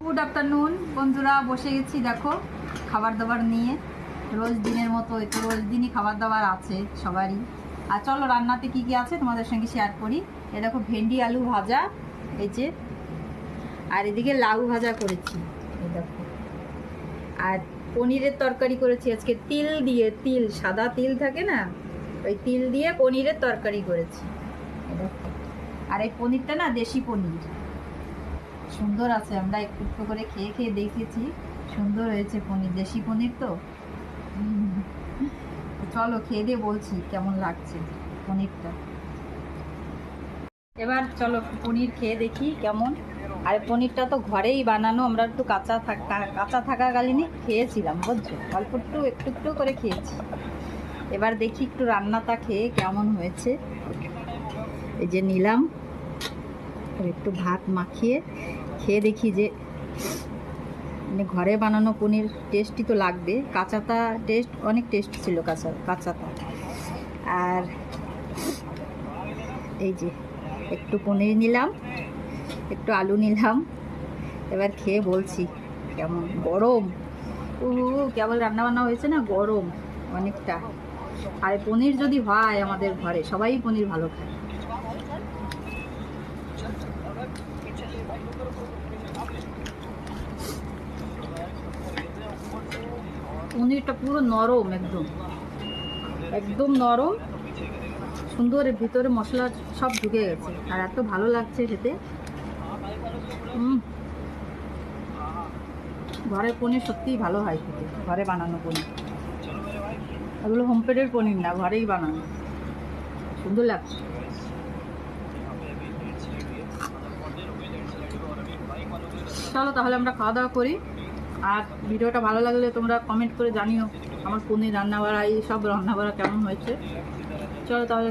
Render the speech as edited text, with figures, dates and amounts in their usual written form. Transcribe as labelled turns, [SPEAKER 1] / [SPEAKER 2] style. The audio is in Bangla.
[SPEAKER 1] গুড আফটারনুন বন্ধুরা, বসে গেছি দেখো খাবার দাবার নিয়ে। রোজ দিনের মতো একটু রোজ দিনই খাবার দাবার আছে সবারই। আর চলো রান্নাতে কি কি আছে তোমাদের সঙ্গে শেয়ার করি। এ দেখো ভেন্ডি আলু ভাজা, এই যে, আর এদিকে লাউ ভাজা করেছি, এই দেখো। আর পনিরের তরকারি করেছি আজকে তিল দিয়ে, তিল সাদা তিল থাকে না, ওই তিল দিয়ে পনিরের তরকারি করেছি, এই দেখো। আর এই পনিরটা না দেশি পনির, সুন্দর আছে। আমরা একটু একটু করে খেয়ে খেয়ে দেখেছি, সুন্দর হয়েছে পনির, দেশি পনির তো। চলো খেয়ে দিয়ে বলছি কেমন লাগছে পনিরটা। এবার চলো পনির খেয়ে দেখি কেমন। আর পনিরটা তো ঘরেই বানানো, আমরা একটু কাঁচা থাকাকালীনই খেয়েছিলাম বুঝছো, অল্প একটু একটু করে খেয়েছি। এবার দেখি একটু রান্নাটা খেয়ে কেমন হয়েছে। এই যে নিলাম, একটু ভাত মাখিয়ে খেয়ে দেখি যে মানে ঘরে বানানো পনির টেস্টই তো লাগবে। কাঁচাটা টেস্ট অনেক টেস্ট ছিল কাঁচাটা। আর এই যে একটু পনির নিলাম, একটু আলু নিলাম। এবার খেয়ে বলছি কেমন। গরম, কেবল রান্নাবান্না হয়েছে না, গরম অনেকটা। আর পনির যদি হয় আমাদের ঘরে, সবাই পনির ভালো খায়। পনিরটা পুরো নরম, একদম একদম নরম, সুন্দর। ভিতরে মশলা সব ঢুকে গেছে, আর এত ভালো লাগছে খেতে। ঘরের পনির সত্যিই ভালো হয় খেতে, ঘরে বানানো পনির। এগুলো হোমমেডের পনির না, ঘরেই বানানো, সুন্দর লাগছে। চলো তাহলে আমরা খাওয়া দাওয়া করি। আর ভিডিওটা ভালো লাগলে তোমরা কমেন্ট করে জানিও আমার পনির রান্না বাড়া, এই সব রান্না বাড়া কেমন হয়েছে। চলো তাহলে